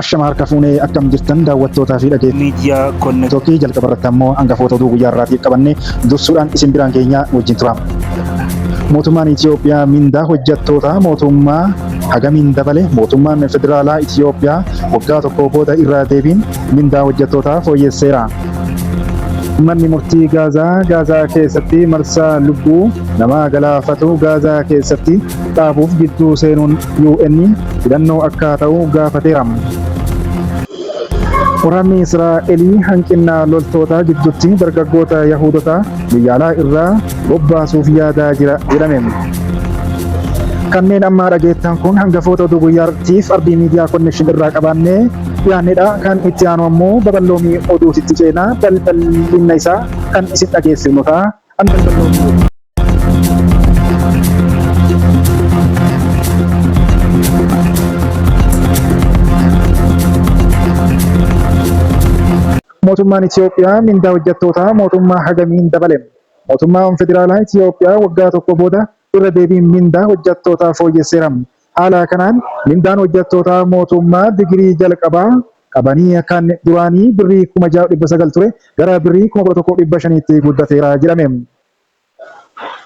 Ashama harka fuunee akkam jirtan daawwattootaa fi dhaggeeffattoota miidiyaa Konnektokii jalqabarratti ammoo hangafoota oduu guyyaa irraatiif qabannee dursuudhaan isin biraan keenya wajjin tura. Mootummaan Itoophiyaa mindaa hojjettoota mootummaa hagamiin dabale. Mootummaan federaalaa Itoophiyaa waggaa tokko booda irraa deebiin mindaa hojjettootaa fooyyesseera. Manni murtii Gaazaa keessatti marsaa lubbuu namaa galaafatu Gaazaa keessatti dhaabuuf gidduu seenuun UN hidhannoo akka ta'u gaafateera. Waraanni Israa'elii hanqina loltoota gidduutti dargaggoota Yahudotaa biyya alaa irraa bobbaasuuf yaadaa jira jedhame. Kanneen amma dhageettan kun hangafoota oduu guyyaatiif ardii miidiyaa Konnekshin irraa qabaannee dhiyaannedha. Kan itti aanu ammoo babal'oomii oduutitti ceenaa balbal'inna isaa kan isin dhageessifnu ta'a. Mootummaan Itoophiyaa mindaa hojjettootaa mootummaa hagamiin dabale. Mootummaan federaalaa Itoophiyaa waggaa tokko booda irra deebiin mindaa hojjettootaa fooyyesseera. Haala kanaan mindaan hojjettootaa mootummaa digirii jalqabaa qabanii kan duraanii birrii 6,900 ture gara birrii 11,500tti guddateera jedhame.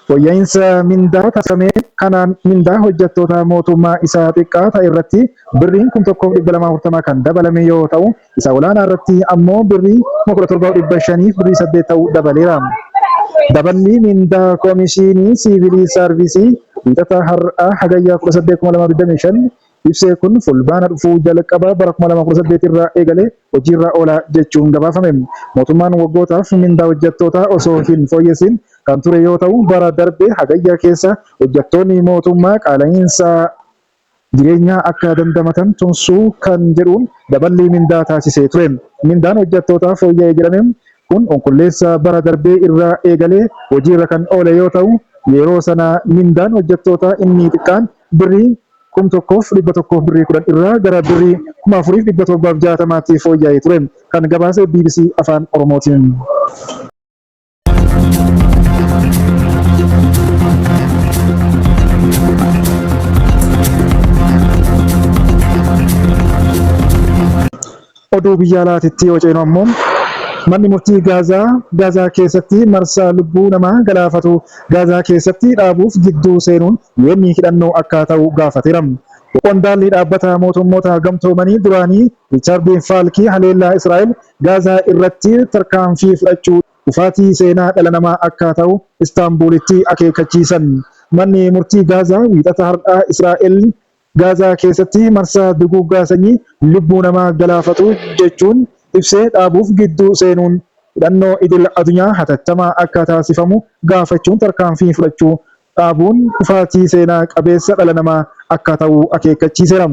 Fooyya'insa mindaa taasifame kanaan mindaa hojjettoota mootummaa isaa xiqqaa ta'e irratti birriin 1,240 kan dabalame yoo ta'u, isa olaanaa irratti ammoo birrii 17,500 birrii 8 ta'uu dabaleera. Daballi mindaa Koomishinii Siivilii Saarvisii wiixata har'aa hagayyaa 18,2025 ibsee kun fulbaana dhufuu jalqaba bara 2018 irraa eegalee hojiirra oola jechuun gabaafame. Mootummaan waggootaaf mindaa hojjettootaa osoo hin fooyyessin kan ture yoo ta'u, bara darbe hagayyaa keessa hojjettoonni mootummaa qaala'insa jireenyaa akka dandamatan tumsuu kan jedhuun daballi mindaa taasisee ture. Mindaan hojjettootaa fooyya'ee jedhame kun onkolleessa bara darbee irraa eegalee hojiirra kan oole yoo ta'u, yeroo sana mindaan hojjettootaa inni xiqqaan birrii 1,100 birrii 10 irraa gara birrii 4,760tti fooyya'ee ture. Kan gabaase BBC Afaan Oromootiin. Oduu biyya alaatitti yoo ceenu ammoo manni murtii Gaazaa keessatti marsaa lubbuu namaa galaafatu Gaazaa keessatti dhaabuuf gidduu seenuun UN hidhannoo akka ta'u gaafateera. Qondaalli dhaabbata mootummoota gamtoomanii duraanii Riichaard Faalkii haleellaa Israa'el Gaazaa irratti tarkaanfii fudhachuu dhufaatii seenaa dhala namaa akka ta'u Istaanbuulitti akeekkachiisan. Manni murtii Gaazaa wiixata har'aa Israa'el Gaazaa keessatti marsaa duguuggaa sanyii lubbuu namaa galaafatu jechuun ibsee dhaabuuf gidduu seenuun hidhannoo idil addunyaa hatattamaa akka taasifamu gaafachuun tarkaanfii fudhachuu dhaabuun dhufaatii seenaa qabeessa dhala namaa akka ta'u akeekkachiiseera.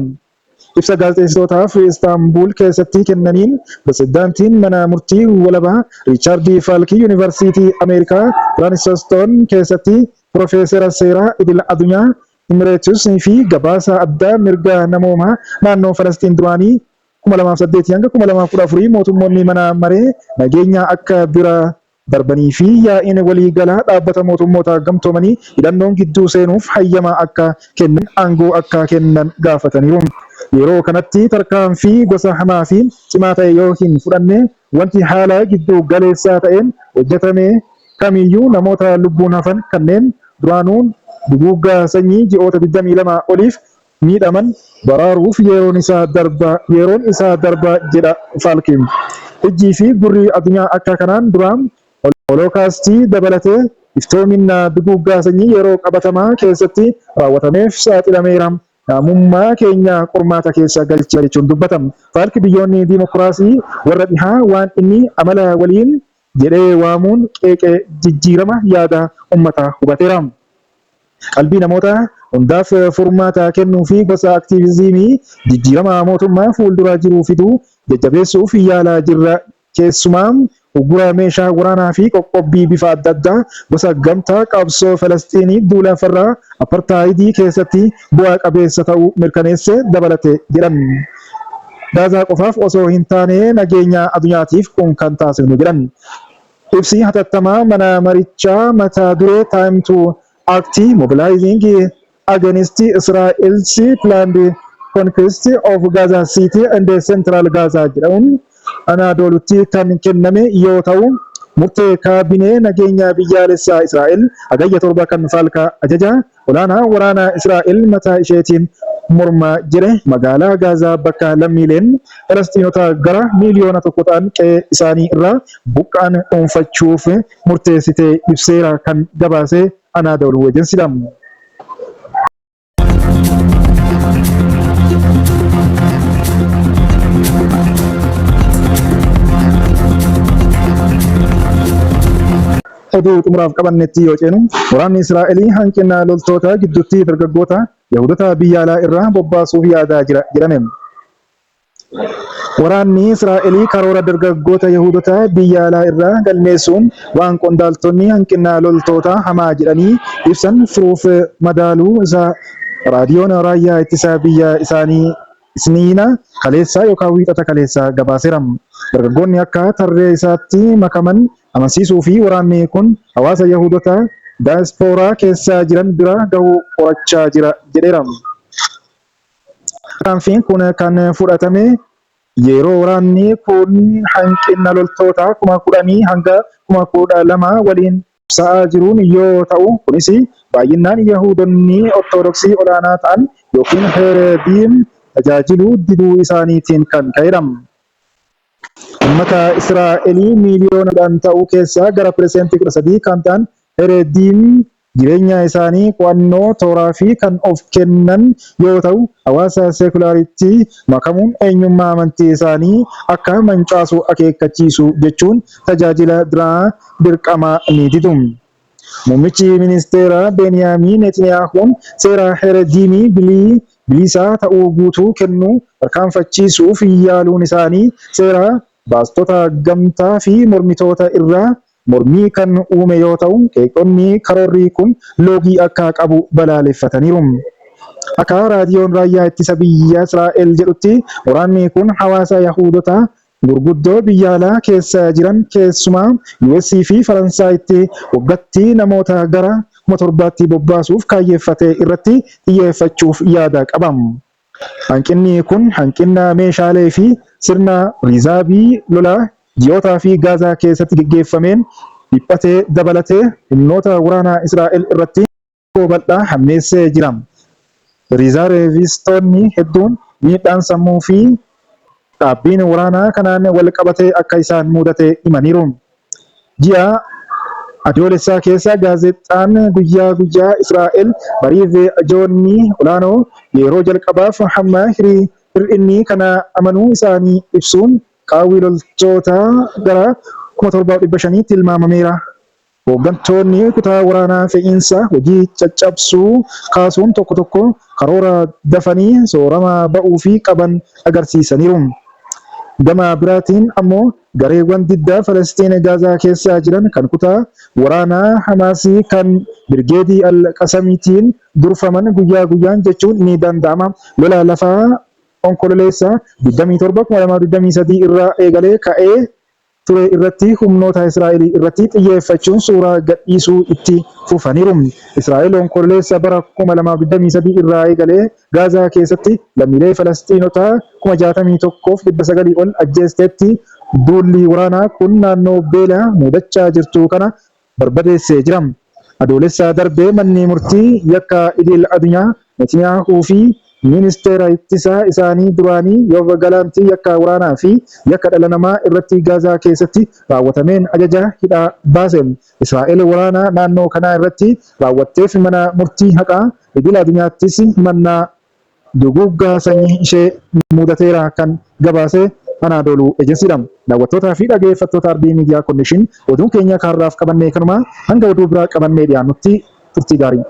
Ibsa gaazexeessitootaaf Istaanbuul keessatti kennaniin pirezidaantiin mana murtii walabaa Riichaard Faalkii Yuunivarsiitii Ameerikaa Piriinstoon keessatti Piroofeesara seeraa idil addunyaa Imreetus fi gabaasa addaa mirga namoomaa naannoo Falastiin duraanii 2008 hanga 2014 mootummoonni mana maree nageenyaa akka bira darbanii fi yaa'iin waliigalaa dhaabbata mootummoota gamtoomanii hidhannoon gidduu seenuuf hayyama akka kennan aangoo akka kennan gaafataniiru. Yeroo kanatti tarkaanfii gosa hamaa fi cimaa ta'e yoo hin fudhanne wanti haala gidduu galeessaa ta'een hojjetame kamiyyuu namoota lubbuun hafan kanneen duraanuun duguuggaa sanyii ji'oota 22 oliif miidhaman baraaruuf yeroon isaa darba jedha Faalkiin. Ijjii fi gurri addunyaa akka kanaan duraan holokaastii dabalatee iftoominna duguuggaa sanyii yeroo qabatamaa keessatti raawwatameef saaxilameera. Namummaa keenya qormaata keessa galcha jechuun dubbatama. Faalki biyyoonni diimokiraasii warra dhihaa waan inni amala waliin jedhee waamuun qeeqee jijjiirama yaada uummataa hubateera. Qalbii namoota hundaaf furmaata kennuu fi gosa aktiivizimii jijjiirama mootummaa fuuldura jiru fiduu jajjabeessuuf yaalaa jirra. Keessumaa uggura meeshaa waraanaa fi qoqqobbii bifa adda addaa gosa gamtaa qabsoo Falasxiinii duula farraa apartaayidii keessatti bu'aa qabeessa ta'uu mirkaneesse dabalate jedhan. Gaazaa qofaaf osoo hin taane nageenya addunyaatiif kun kan taasifnu jedhan. Ibsi hatattamaa mana marichaa mata duree Time to Act Mobilizing Against Israel's Planned conquest of Gaza City and Central Gaza jedhamuun Anaadoolutti kan kenname yoo ta'u, murtee kaabinee nageenya biyyaalessaa Israa'el hagayya 7 kan falkaa ajaja olaanaa waraanaa Israa'el mataa isheetiin mormaa jire magaalaa Gaazaa bakka lammiileen Falastiinota gara miliyoona 1 ta'an qe'ee isaanii irraa buqqa'an dhuunfachuuf murteessitee ibseera kan gabaase Anaadooluu wajjinsidha. Oduu xumuraaf qabannetti yoo ceenu waraanni Israa'elii hanqina loltoota gidduutti dargaggoota Yahudota biyya alaa irraa bobbaasuuf yaadaa jira jedhame. Waraanni Israa'elii karoora dargaggoota Yahudota biyya alaa irraa galmeessuun waan qondaaltonni hanqina loltoota hamaa jedhanii ibsan furuuf madaaluu isaa raadiyoon raayyaa ittisa biyya isaanii Isniina kaleessaa yookaan wiixata kaleessaa gabaaseera. Dargaggoonni akka tarree isaatti makaman amansiisuu fi waraanni kun hawaasa Yahudota daayispooraa keessa jiran bira gahuu qorachaa jira jedheera. Tarkaanfiin kun kan fudhatame yeroo waraanni kun hanqina loltoota 10,000 hanga 12,000 waliin sa'aa jiruun yoo ta'u, kunis baay'inaan Yahudonni Ortodoksii olaanaa ta'an yookiin Hereediin tajaajiluu diduu isaaniitiin kan ka'edha. Uummata Israa'elii miliyoonadhaan ta'uu keessaa gara persentii 13 kan ta'an Hereediin jireenya isaanii qo'annoo tooraa fi kan of kennan yoo ta'u, hawaasa seekulaaritti makamuun eenyummaa amantii isaanii akka mancaasu akeekkachiisu jechuun tajaajila biraa dirqama ni didu. Muummichi ministeera Beniyaamin Netaniyaahuun seera Hereediimii bilisaa ta'uu guutuu kennuu tarkaanfachiisuuf yaaluun isaanii seera baastota gamtaa fi mormitoota irraa mormii kan uume yoo ta'u, qeeqonni karoorri kun loogii akka qabu balaaleffataniiru. Akka raadiyoon raayyaa ittisa biyya Israa'el jedhutti waraanni kun hawaasa Yahudota gurguddoo biyya alaa keessa jiran keessumaa US fi Faransaayitti waggaatti namoota gara 7,000 bobbaasuuf kaayyeeffate irratti xiyyeeffachuuf yaada qaba. Hanqinni kun hanqina meeshaalee fi sirna riizaabii lolaa ji'ootaa fi Gaazaa keessatti gaggeeffameen dhiphatee dabalatee humnoota waraanaa Israa'el irratti bal'aa hammeessee jira. Riizarvistoonni hedduun miidhaan sammuu fi dhaabbiin waraanaa kanaan wal qabatee akka isaan mudate himaniiru. Ji'a Adoolessaa keessa gaazexaan guyyaa guyyaa Israa'el bariif ajoonni olaanoo yeroo jalqabaaf hamma hir'inni kana amanuu isaanii ibsuun qaawwii loltoota gara 7,500 tilmaamameera. Hooggantoonni kutaa waraanaa fe'iinsa hojii caccabsuu kaasuun tokko tokko karoora dafanii soorama ba'uu fi qaban agarsiisaniiru. Gama biraatiin ammoo gareewwan diddaa Falastiin Gaazaa keessa jiran kan kutaa waraanaa Hamaasii kan Birgeedii Al-Qasamiitiin durfaman guyyaa guyyaan jechuun ni danda'ama. Lola lafaa onkololeessa 27/2023 irraa eegalee ka'ee ture irratti humnoota Israa'el irratti xiyyeeffachuun suuraa gadhiisuu itti fufaniiru. Israa'el onkololeessa bara 2023 irraa eegalee Gaazaa keessatti lammiilee Falastiinotaa 61,900 ol ajjeesteetti. Duulli waraanaa kun naannoo beela mudachaa jirtu kana barbadeessee jira. Adoolessa darbee manni murtii yakka idil addunyaa Netanyaahuu fi ministeera ittisaa isaanii duraanii Yoav Galantii yakka waraanaa fi yakka dhala namaa irratti Gaazaa keessatti raawwatameen ajaja hidhaa baase. Israa'el waraanaa naannoo kanaa irratti raawwatteef mana murtii haqaa idil addunyaattis himannaa duguuggaa sanyii ishee mudateera kan gabaase Anaadooluu ejensiidha. Daawwattootaa fi dhaggeeffattoota Arbii Miidiyaa Konnekshin oduun keenya kaarraaf qabannee kanuma hanga oduu biraa qabannee dhiyaannutti turtii gaarii.